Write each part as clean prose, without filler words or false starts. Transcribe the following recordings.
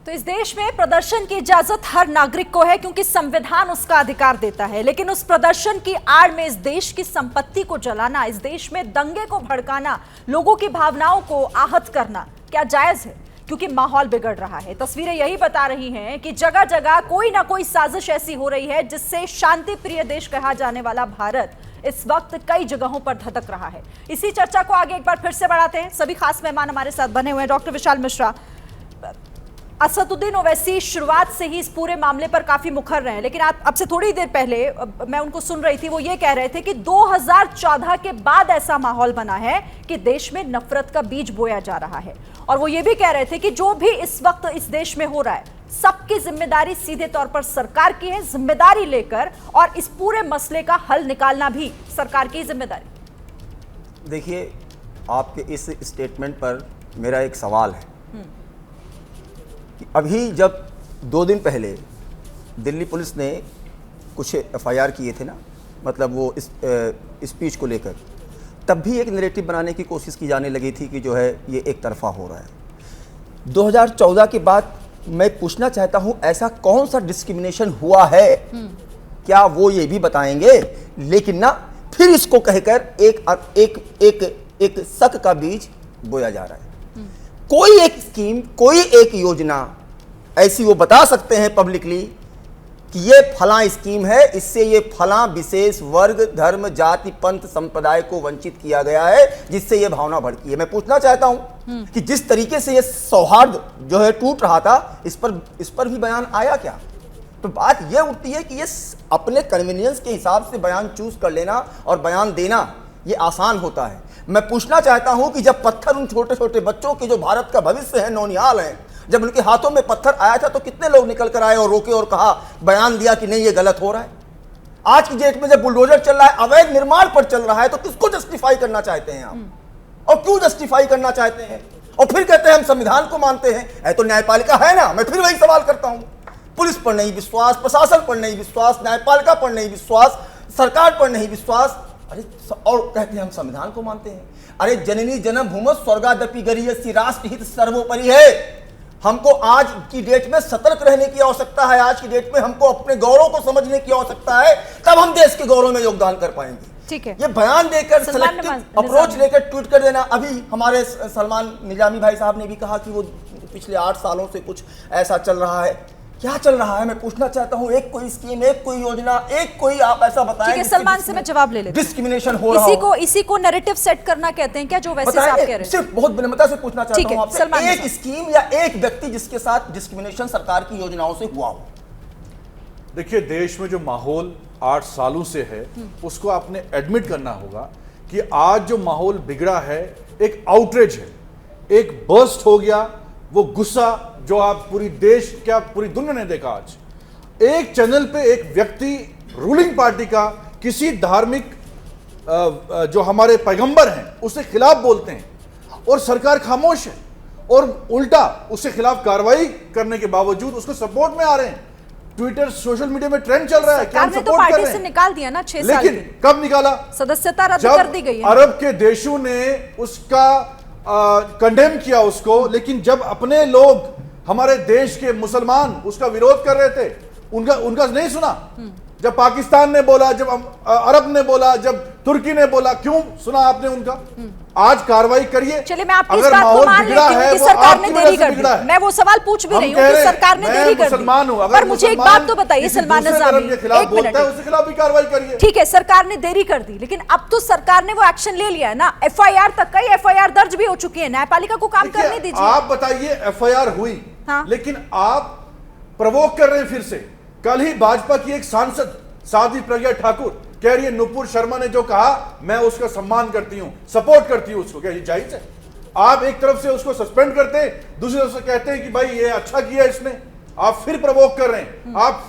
तो इस देश में प्रदर्शन की इजाजत हर नागरिक को है क्योंकि संविधान उसका अधिकार देता है, लेकिन उस प्रदर्शन की आड़ में इस देश की संपत्ति को जलाना, इस देश में दंगे को भड़काना, लोगों की भावनाओं को आहत करना क्या जायज है? क्योंकि माहौल बिगड़ रहा है। तस्वीरें यही बता रही हैं कि जगह जगह कोई ना कोई साजिश ऐसी हो रही है जिससे शांति प्रिय देश कहा जाने वाला भारत इस वक्त कई जगहों पर धधक रहा है। इसी चर्चा को आगे एक बार फिर से बढ़ाते हैं। सभी खास मेहमान हमारे साथ बने हुए हैं। डॉक्टर विशाल मिश्रा, असदुद्दीन ओवैसी शुरुआत से ही इस पूरे मामले पर काफी मुखर रहे हैं, लेकिन अब से थोड़ी देर पहले मैं उनको सुन रही थी, वो ये कह रहे थे कि 2014 के बाद ऐसा माहौल बना है कि देश में नफरत का बीज बोया जा रहा है। और वो ये भी कह रहे थे कि जो भी इस वक्त इस देश में हो रहा है, सबकी जिम्मेदारी सीधे तौर पर सरकार की है, जिम्मेदारी लेकर और इस पूरे मसले का हल निकालना भी सरकार की जिम्मेदारी। देखिए, आपके इस स्टेटमेंट पर मेरा एक सवाल है कि अभी जब 2 दिन पहले दिल्ली पुलिस ने कुछ एफआईआर किए थे ना, मतलब वो इस स्पीच को लेकर, तब भी एक नैरेटिव बनाने की कोशिश की जाने लगी थी कि जो है ये एक तरफा हो रहा है। 2014 के बाद मैं पूछना चाहता हूं, ऐसा कौन सा डिस्क्रिमिनेशन हुआ है, क्या वो ये भी बताएंगे? लेकिन ना, फिर इसको कहकर एक शक का बीज बोया जा रहा है। कोई एक स्कीम, कोई एक योजना ऐसी वो बता सकते हैं पब्लिकली कि ये फलां स्कीम है, इससे ये फलां विशेष वर्ग, धर्म, जाति, पंथ, संप्रदाय को वंचित किया गया है, जिससे ये भावना भड़की है। मैं पूछना चाहता हूं कि जिस तरीके से ये सौहार्द जो है टूट रहा था, इस पर भी बयान आया क्या? तो बात ये उठती है कि ये अपने कन्वीनियंस के हिसाब से बयान चूज कर लेना और बयान देना ये आसान होता है। मैं पूछना चाहता हूं कि जब पत्थर उन छोटे छोटे बच्चों के जो भारत का भविष्य है, नौनिहाल है, जब उनके हाथों में पत्थर आया था तो कितने लोग निकल कर आए और रोके और कहा, बयान दिया कि नहीं ये गलत हो रहा है? आज की डेट में जब बुलडोजर चल रहा है, अवैध निर्माण पर चल रहा है, तो किसको जस्टिफाई करना चाहते हैं आप? और क्यों जस्टिफाई करना चाहते हैं? और फिर कहते हैं हम संविधान को मानते हैं। तो न्यायपालिका है ना, मैं फिर वही सवाल करता हूं, पुलिस पर नहीं विश्वास, प्रशासन पर नहीं विश्वास, न्यायपालिका पर नहीं विश्वास, सरकार पर नहीं विश्वास, अरे और कहते हैं हम संविधान को मानते हैं। अरे जननी जन्म भूमि स्वर्गादपि गरीयसी, राष्ट्र हित सर्वोपरि है। हमको आज की डेट में सतर्क रहने की आवश्यकता है। आज की डेट में हमको अपने गौरव को समझने की आवश्यकता है, तब हम देश के गौरव में योगदान कर पाएंगे। ठीक है, ये बयान देकर सेलेक्टिव अप्रोच लेकर ट्वीट कर देना। अभी हमारे सलमान निजामी भाई साहब ने भी कहा कि वो पिछले 8 सालों से कुछ ऐसा चल रहा है। क्या चल रहा है मैं पूछना चाहता हूं? एक कोई स्कीम, एक कोई योजना, एक कोई आप ऐसा बताएं। ठीक है, सलमान से मैं जवाब ले लेता हूं। डिस्क्रिमिनेशन हो रहा हो, इसी को नैरेटिव सेट करना कहते हैं क्या, जो वैसे आप कह रहे हैं? सिर्फ बहुत विनम्रता से पूछना चाहता हूं आपसे, एक स्कीम या एक व्यक्ति जिसके साथ डिस्क्रिमिनेशन सरकार की योजनाओं से हुआ हो। देखिए, देश में जो माहौल 8 सालों से है, उसको आपने एडमिट करना होगा कि आज जो माहौल बिगड़ा है, एक आउटरेज है, एक बर्स्ट हो गया, वो गुस्सा जो आप पूरी देश, क्या पूरी दुनिया ने देखा। आज एक चैनल पे एक व्यक्ति रूलिंग पार्टी का किसी धार्मिक जो हमारे पैगंबर हैं उसके खिलाफ बोलते हैं और सरकार खामोश है, और उल्टा उसके खिलाफ कार्रवाई करने के बावजूद उसको सपोर्ट में आ रहे हैं। ट्विटर, सोशल मीडिया में ट्रेंड चल रहा है कि हम सपोर्ट कर रहे हैं। से निकाल दिया ना 6 साल, लेकिन कब निकाला? सदस्यता रद्द कर दी गई है। अरब के देशों ने उसका कंडेम किया उसको, लेकिन जब अपने लोग, हमारे देश के मुसलमान उसका विरोध कर रहे थे, उनका नहीं सुना। जब पाकिस्तान ने बोला, जब अरब ने बोला, जब तुर्की ने बोला, क्यों सुना आपने उनका? आज कार्रवाई करिए। चलिए, मैं आपकी इस बात को मान लेती हूं कि सरकार ने देरी कर दी। मैं वो सवाल पूछ भी रही हूं कि सरकार ने देरी कर दी, पर मुझे एक बात तो बताइए सलमान निजामी, एक मिनट, उसके खिलाफ भी कार्रवाई करिए। ठीक है, सरकार ने देरी कर दी, लेकिन अब तो सरकार ने वो एक्शन ले लिया है ना। एफआईआर तक, कई एफआईआर दर्ज भी हो चुकी है, न्यायपालिका को काम करने दीजिए। आप बताइए, एफआईआर हुई, लेकिन आप प्रवोक कर रहे हैं फिर से। कल ही भाजपा की एक सांसद साध्वी प्रज्ञा ठाकुर कह रही है, नुपुर शर्मा ने जो कहा मैं उसका सम्मान करती हूं, सपोर्ट करती हूं उसको। क्या ये जायज है? आप एक तरफ से उसको सस्पेंड करते हैं, दूसरी तरफ से कहते हैं कि भाई ये अच्छा किया इसने। आप फिर प्रवोक कर रहे हैं। आप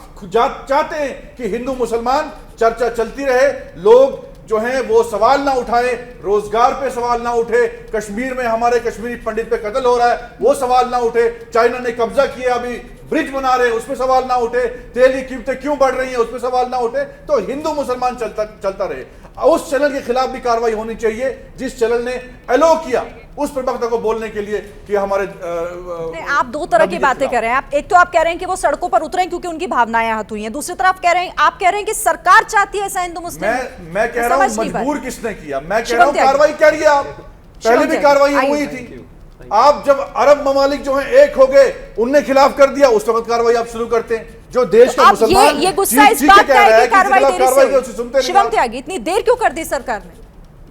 चाहते हैं कि हिंदू मुसलमान चर्चा चलती रहे, लोग जो हैं वो सवाल ना उठाए, रोजगार पे सवाल ना उठे, कश्मीर में हमारे कश्मीरी पंडित पे कत्ल हो रहा है वो सवाल ना उठे, चाइना ने कब्जा किया अभी ब्रिज बना रहे हैं उसमें सवाल ना उठे, तेल की कीमतें क्यों बढ़ रही हैं उसमें सवाल ना उठे, तो हिंदू मुसलमान चलता रहे। उस चैनल के खिलाफ भी कार्रवाई होनी चाहिए जिस चैनल ने अलो किया उस प्रवक्ता को बोलने के लिए कि हमारे आप दो तरह की बातें कर रहे हैं। आप एक तो आप कह रहे हैं कि वो सड़कों पर उतरे क्योंकि उनकी भावनाएं आहत हुई हैं, दूसरी तरफ आप कह रहे हैं कि सरकार चाहती है ऐसा हिंदू मुस्लिम। मैं कह रहा हूं मजबूर किसने किया, मैं कह रहा हूं कार्रवाई करिए आप, पहले भी कार्रवाई हुई थी। आप जब अरब ममालिक जो हैं एक हो गए, उनने खिलाफ कर दिया, उस वक्त कार्रवाई आप शुरू करते हैं। जो देश का मुसलमान ये गुस्सा इस बात का है कि कार्रवाई देरी से हुई। शिवम नहीं। त्यागी, इतनी देर क्यों कर दी सरकार ने?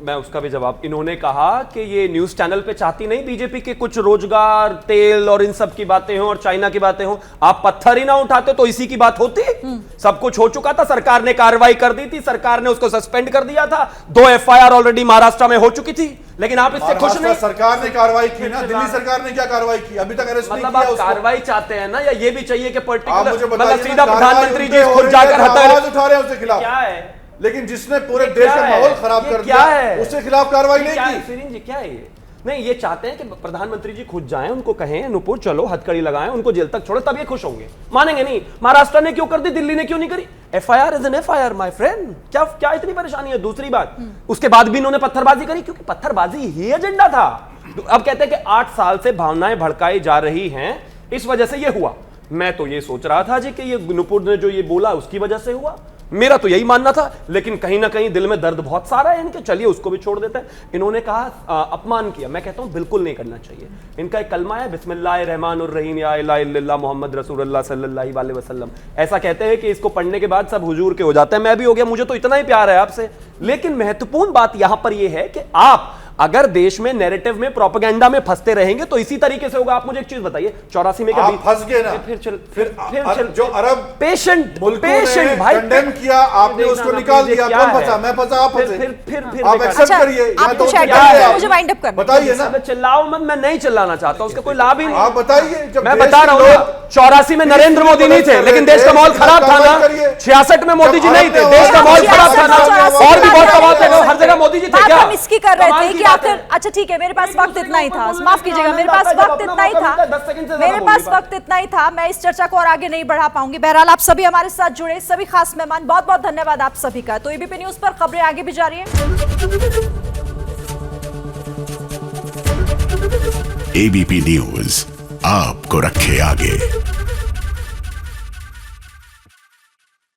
मैं उसका भी जवाब, इन्होंने कहा कि ये न्यूज चैनल पे चाहती नहीं बीजेपी के कुछ रोजगार, तेल और इन सब की बातें हो और चाइना की बातें हो। आप पत्थर ही ना उठाते तो इसी की बात होती। सब कुछ हो चुका था, सरकार ने कार्रवाई कर दी थी, सरकार ने उसको सस्पेंड कर दिया था, 2 FIR ऑलरेडी महाराष्ट्र में हो चुकी थी, लेकिन आप इससे खुश नहीं। सरकार ने कार्रवाई की ना, दिल्ली सरकार ने क्या कार्रवाई की? अभी तक अरेस्ट नहीं मतलब किया आप उसको। कार्रवाई चाहते हैं ना, या ये भी चाहिए कि आप मुझे पर्टिकुलर बताइए मतलब ना, सीधा प्रधानमंत्री जी कार्रवाई खुद जाकर आवाज उठा रहे हैं उसके खिलाफ, क्या है? लेकिन जिसने पूरे देश का माहौल खराब कर दिया उसके खिलाफ कार्रवाई नहीं की। फिरिंग जी क्या है ये? नहीं, ये चाहते हैं कि प्रधानमंत्री जी खुद जाएं, उनको कहें नुपुर चलो हथकड़ी लगाएं, उनको जेल तक छोड़े, तब ये खुश होंगे। मानेंगे नहीं। महाराष्ट्र ने क्यों कर दी, दिल्ली ने क्यों नहीं करी? FIR is an FIR my friend. क्या इतनी परेशानी है? दूसरी बात, उसके बाद भी इन्होंने पत्थरबाजी करी क्योंकि पत्थरबाजी ही एजेंडा था। अब कहते हैं कि 8 साल से भावनाएं भड़काई जा रही हैं, इस वजह से ये हुआ। मैं तो ये सोच रहा था जी कि ये नुपुर ने जो ये बोला उसकी वजह से हुआ, मेरा तो यही मानना था, लेकिन कहीं ना कहीं दिल में दर्द बहुत सारा है इनके, चलिए उसको भी छोड़ देते हैं। इन्होंने कहा अपमान किया, मैं कहता हूं बिल्कुल नहीं करना चाहिए। इनका एक कलमा है बिस्मिल्लाहिर्रहमानिर्रहीम या इलाहा इल्लल्लाह मोहम्मद रसूलुल्लाह सल्लल्लाहु अलैहि वसल्लम। ऐसा कहते हैं कि इसको पढ़ने के बाद सब हुजूर के हो जाते हैं। मैं भी हो गया, मुझे तो इतना ही प्यार है आपसे। लेकिन महत्वपूर्ण बात यहां पर यह है कि आप अगर देश में नैरेटिव में प्रोपेगेंडा में फंसते रहेंगे तो इसी तरीके से होगा। आप मुझे एक चीज बताइए, 84 में आप फंस गए ना, फिर जो अरब पेशेंट भाई कंडेम किया आपने, उसको निकाल दिया, कौन फंसा? मैं फंसा, आप फंसे। फिर आप एक्सेप्ट करिए, मुझे वाइंड अप करना, बताइए ना। चिल्लाओ मत, मैं नहीं चिल्लाना चाहता, उसका कोई लाभ ही नहीं। आप बताइए। मैं बता रहा हूँ 84 में नरेंद्र मोदी नहीं थे, लेकिन देश का माहौल खराब था ना। 66 में मोदी जी नहीं थे, देश का माहौल खराब था ना। और भी बहुत सवाल थे, हर जगह मोदी जी थे क्या? हम इसकी कर रहे थे कि आखिर, अच्छा ठीक है, मेरे पास वक्त इतना ही था, माफ कीजिएगा, मेरे पास वक्त इतना ही था, मेरे पास वक्त इतना ही था। मैं इस चर्चा को और आगे नहीं बढ़ा पाऊंगी। बहरहाल आप सभी हमारे साथ जुड़े, सभी खास मेहमान, बहुत बहुत धन्यवाद आप सभी का। तो एबीपी न्यूज पर खबरें आगे भी जारी हैं। एबीपी न्यूज आपको रखे आगे।